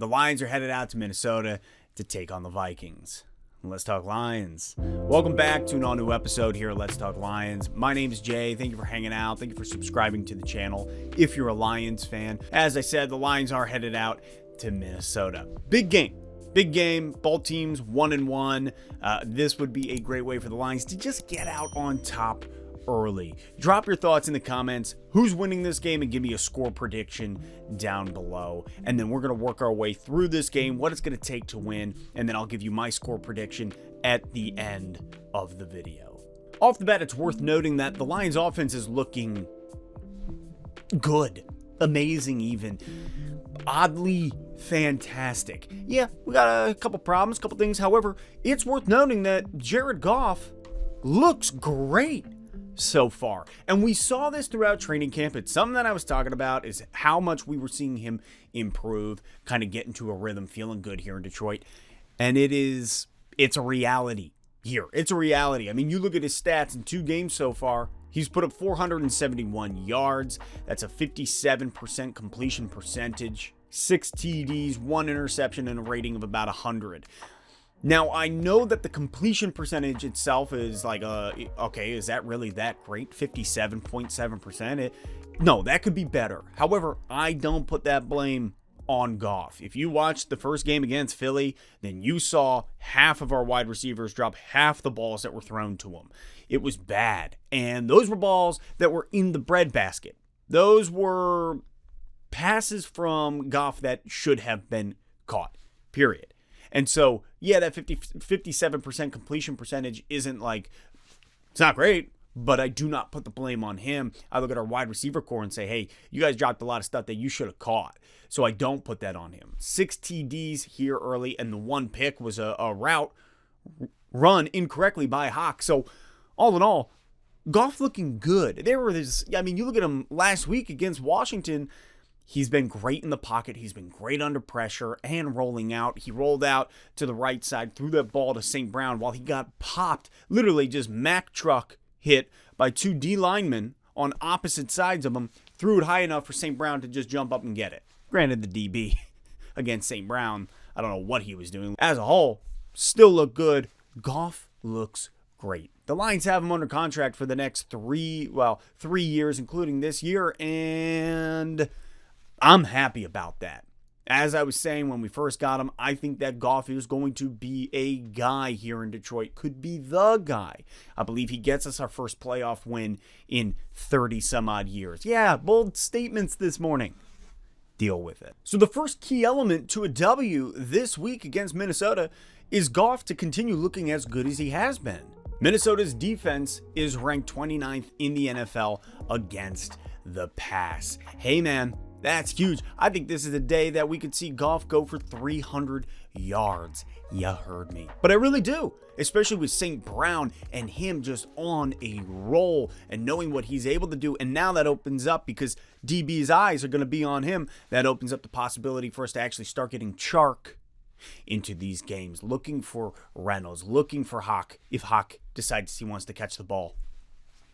The Lions are headed out to Minnesota to take on the Vikings. Let's Talk Lions. Welcome back to an all-new episode here at Let's Talk Lions. My name is Jay. Thank you for hanging out. Thank you for subscribing to the channel if you're a Lions fan. As I said, the Lions are headed out to Minnesota. Big game. Big game. Both teams 1-1. This would be a great way for the Lions to just get out on top early. Drop your thoughts in the comments. Who's winning this game, and give me a score prediction down below. And then we're going to work our way through this game, what it's going to take to win, and then I'll give you my score prediction at the end of the video. Off the bat, it's worth noting that the Lions offense is looking good, amazing even, oddly fantastic. Yeah, we got a couple problems, a couple things. However, it's worth noting that Jared Goff looks great so far. And we saw this throughout training camp. It's something that I was talking about, is how much we were seeing him improve, kind of get into a rhythm, feeling good here in Detroit. And it's a reality here. It's a reality. I mean, you look at his stats in 2 games so far. He's put up 471 yards. That's a 57% completion percentage, 6 TDs, 1 interception, and a rating of about 100. Now, I know that the completion percentage itself is like, okay, is that really that great? 57.7%? No, that could be better. However, I don't put that blame on Goff. If you watched the first game against Philly, then you saw half of our wide receivers drop half the balls that were thrown to them. It was bad. And those were balls that were in the breadbasket. Those were passes from Goff that should have been caught, period. And so, yeah, that 57% completion percentage isn't like, it's not great, but I do not put the blame on him. I look at our wide receiver core and say, hey, you guys dropped a lot of stuff that you should have caught. So I don't put that on him. 6 TDs here early, and the 1 pick was a route run incorrectly by Hawk. So all in all, Goff looking good. You look at him last week against Washington. He's been great in the pocket. He's been great under pressure and rolling out. He rolled out to the right side, threw that ball to St. Brown while he got popped, literally just Mack truck hit by 2 D linemen on opposite sides of him, threw it high enough for St. Brown to just jump up and get it. Granted, the DB against St. Brown, I don't know what he was doing. As a whole, still look good. Goff looks great. The Lions have him under contract for the next 3 years, including this year, and I'm happy about that. As I was saying when we first got him, I think that Goff is going to be a guy here in Detroit, could be the guy. I believe he gets us our first playoff win in 30 some odd years. Yeah, bold statements this morning. Deal with it. So the first key element to a W this week against Minnesota is Goff to continue looking as good as he has been. Minnesota's defense is ranked 29th in the NFL against the pass. Hey man, that's huge. I think this is a day that we could see Goff go for 300 yards. You heard me. But I really do, especially with St. Brown and him just on a roll and knowing what he's able to do. And now that opens up, because DB's eyes are going to be on him, that opens up the possibility for us to actually start getting Chark into these games, looking for Reynolds, looking for Hawk, if Hawk decides he wants to catch the ball.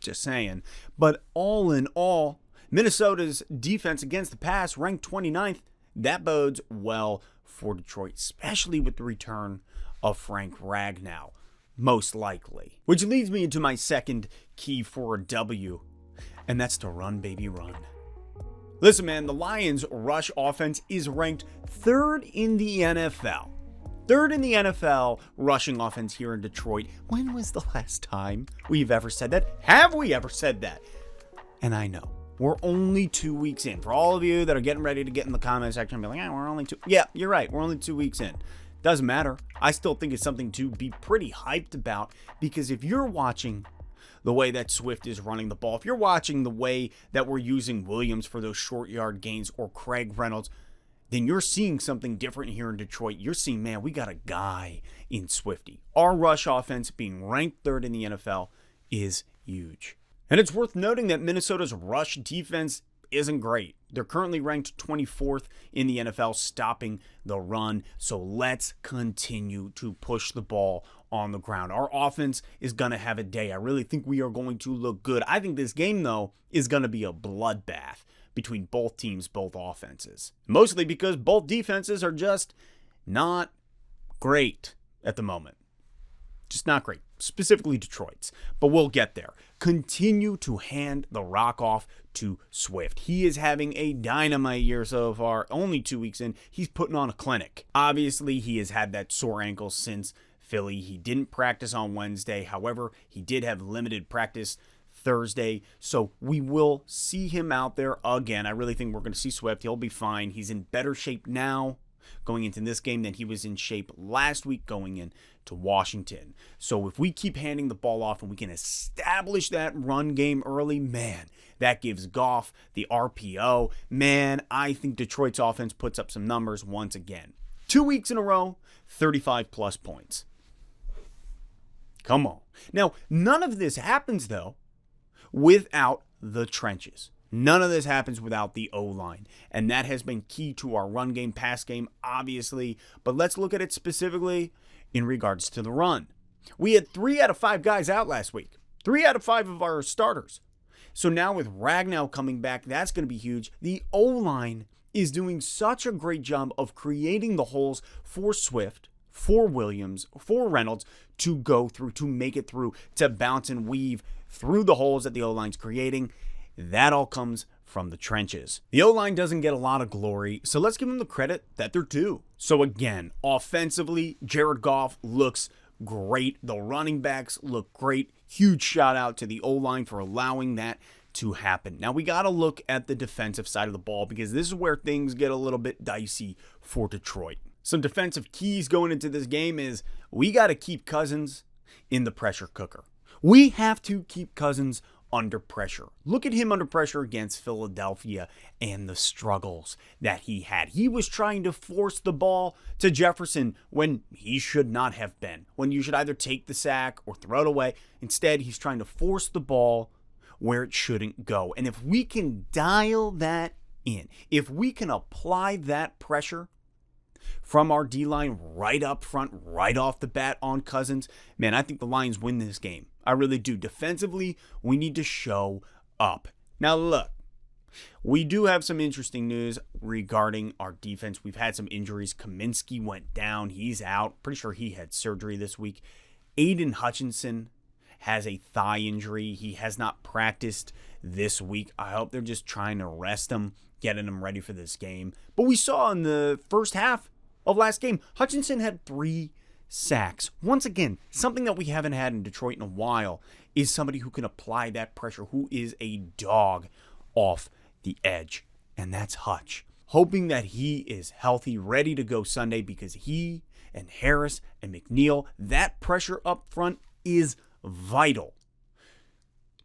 Just saying. But all in all, Minnesota's defense against the pass ranked 29th. That bodes well for Detroit, especially with the return of Frank Ragnow, most likely. Which leads me into my second key for a W, and that's to run, baby, run. Listen, man, the Lions' rush offense is ranked 3rd in the NFL. 3rd in the NFL rushing offense here in Detroit. When was the last time we've ever said that? Have we ever said that? And I know we're only 2 weeks in. For all of you that are getting ready to get in the comment section and be like, we're only 2. Yeah, you're right. We're only 2 weeks in. Doesn't matter. I still think it's something to be pretty hyped about, because if you're watching the way that Swift is running the ball, if you're watching the way that we're using Williams for those short yard gains, or Craig Reynolds, then you're seeing something different here in Detroit. You're seeing, man, we got a guy in Swifty. Our rush offense being ranked 3rd in the NFL is huge. And it's worth noting that Minnesota's rush defense isn't great. They're currently ranked 24th in the NFL stopping the run. So let's continue to push the ball on the ground. Our offense is going to have a day. I really think we are going to look good. I think this game, though, is going to be a bloodbath. between both teams, both offenses. Mostly because both defenses are just not great at the moment. Just not great. Specifically Detroit's. But we'll get there. Continue to hand the rock off to Swift. He is having a dynamite year so far. Only 2 weeks in, he's putting on a clinic. Obviously, he has had that sore ankle since Philly. He didn't practice on Wednesday. However, he did have limited practice Thursday. So we will see him out there again. I really think we're going to see Swift. He'll be fine. He's in better shape now going into this game than he was in shape last week going into Washington. So if we keep handing the ball off and we can establish that run game early, man, that gives Goff the RPO. Man, I think Detroit's offense puts up some numbers once again. 2 weeks in a row, 35 plus points. Come on. Now, none of this happens, though, without the trenches. None of this happens without the O-line, and that has been key to our run game, pass game, obviously, but let's look at it specifically in regards to the run. We had 3 out of 5 guys out last week, 3 out of 5 of our starters. So now with Ragnow coming back, that's going to be huge. The O-line is doing such a great job of creating the holes for Swift, for Williams, for Reynolds to go through, to make it through, to bounce and weave through the holes that the O-line's creating. That all comes from the trenches. The O-line doesn't get a lot of glory, so let's give them the credit that they're due. So again, offensively, Jared Goff looks great. The running backs look great. Huge shout out to the O-line for allowing that to happen. Now we got to look at the defensive side of the ball because this is where things get a little bit dicey for Detroit. Some defensive keys going into this game is we got to keep Cousins in the pressure cooker. We have to keep Cousins under pressure. Look at him under pressure against Philadelphia and the struggles that he had. He was trying to force the ball to Jefferson when he should not have been. When you should either take the sack or throw it away. Instead, he's trying to force the ball where it shouldn't go. And if we can dial that in, if we can apply that pressure from our D-line right up front, right off the bat on Cousins, man, I think the Lions win this game. I really do. Defensively, we need to show up. Now, look, we do have some interesting news regarding our defense. We've had some injuries. Kaminsky went down. He's out. Pretty sure he had surgery this week. Aiden Hutchinson has a thigh injury. He has not practiced this week. I hope they're just trying to rest him, getting him ready for this game. But we saw in the first half of last game, Hutchinson had 3 sacks. Once again, something that we haven't had in Detroit in a while is somebody who can apply that pressure, who is a dog off the edge. And that's Hutch. Hoping that he is healthy, ready to go Sunday, because he and Harris and McNeil, that pressure up front is vital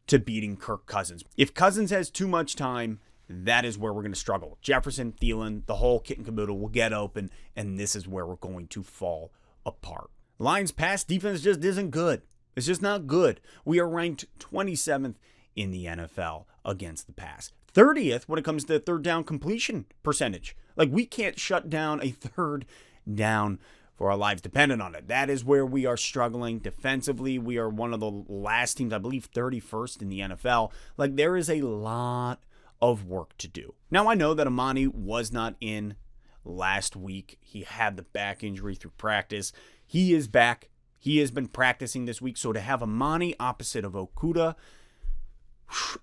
to beating Kirk Cousins. If Cousins has too much time, that is where we're going to struggle. Jefferson, Thielen, the whole kit and caboodle will get open, and this is where we're going to fall apart. Lions pass defense just isn't good. It's just not good. We are ranked 27th in the NFL against the pass. 30th when it comes to third down completion percentage. Like, we can't shut down a third down for our lives dependent on it. That is where we are struggling. Defensively, we are one of the last teams, I believe 31st in the NFL. Like, there is a lot of work to do. Now, I know that Amani was not in last week. He had the back injury through practice. He is back. He has been practicing this week. So to have Amani opposite of Okudah,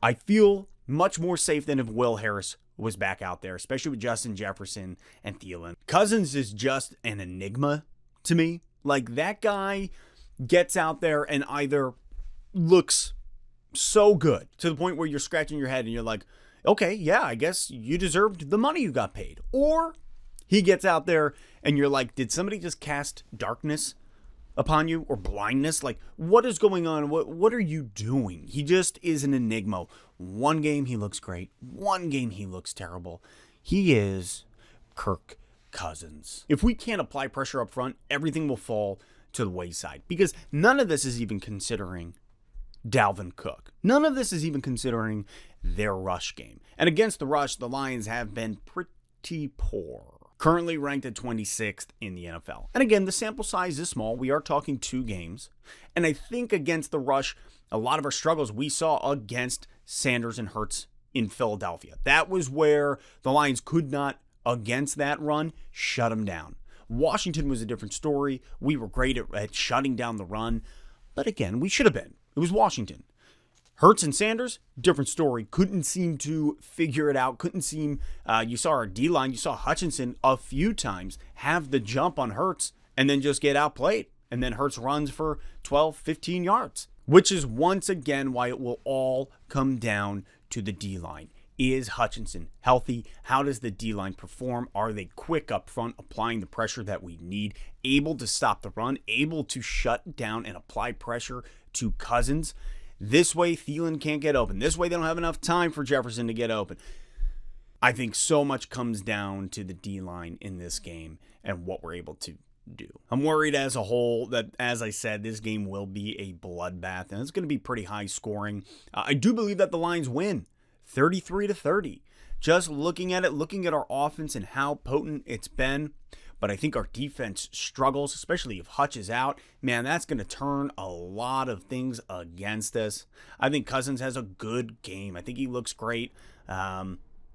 I feel much more safe than if Will Harris was back out there, especially with Justin Jefferson and Thielen. Cousins is just an enigma to me. Like, that guy gets out there and either looks so good to the point where you're scratching your head and you're like, okay, yeah, I guess you deserved the money you got paid. Or he gets out there and you're like, did somebody just cast darkness upon you or blindness? Like, what is going on? What are you doing? He just is an enigma. One game he looks great. One game he looks terrible. He is Kirk Cousins. If we can't apply pressure up front, everything will fall to the wayside, because none of this is even considering Dalvin Cook. None of this is even considering their rush game. And against the rush, the Lions have been pretty poor. Currently ranked at 26th in the NFL. And again, the sample size is small. We are talking 2 games. And I think against the rush, a lot of our struggles we saw against Sanders and Hurts in Philadelphia. That was where the Lions could not, against that run, shut them down. Washington was a different story. We were great at shutting down the run. But again, we should have been. It was Washington. Hurts and Sanders, different story. Couldn't seem to figure it out. Couldn't seem, you saw our D-line, you saw Hutchinson a few times have the jump on Hurts and then just get outplayed. And then Hurts runs for 12, 15 yards, which is once again why it will all come down to the D-line. Is Hutchinson healthy? How does the D-line perform? Are they quick up front, applying the pressure that we need, able to stop the run, able to shut down and apply pressure to Cousins? This way, Thielen can't get open. This way, they don't have enough time for Jefferson to get open. I think so much comes down to the D-line in this game and what we're able to do. I'm worried as a whole that, as I said, this game will be a bloodbath, and it's going to be pretty high scoring. I do believe that the Lions win 33-30. Just looking at it, looking at our offense and how potent it's been. But I think our defense struggles, especially if Hutch is out. Man, that's going to turn a lot of things against us. I think Cousins has a good game. I think he looks great.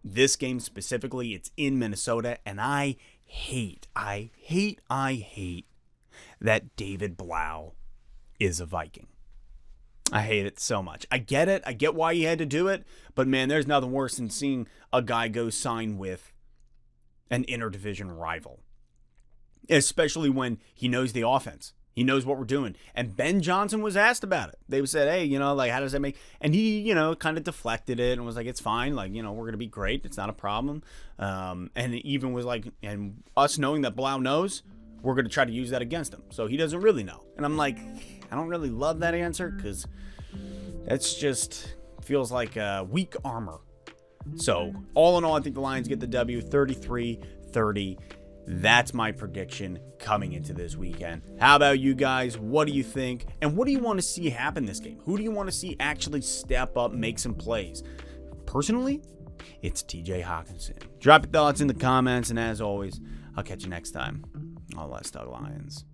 This game specifically, it's in Minnesota, and I hate that David Blau is a Viking. I hate it so much. I get it. I get why he had to do it. But, man, there's nothing worse than seeing a guy go sign with an interdivision rival. Especially when he knows the offense. He knows what we're doing. And Ben Johnson was asked about it. They said, hey, how does that make... And he, kind of deflected it and was like, it's fine. Like, we're going to be great. It's not a problem. And it even was like, and us knowing that Blau knows, we're going to try to use that against him. So he doesn't really know. And I'm like, I don't really love that answer because that's just feels like weak armor. So all in all, I think the Lions get the W 33-30. That's my prediction coming into this weekend. How about you guys? What do you think? And what do you want to see happen this game? Who do you want to see actually step up, make some plays? Personally, it's TJ Hawkinson. Drop your thoughts in the comments, and as always, I'll catch you next time on Let's Talk Lions.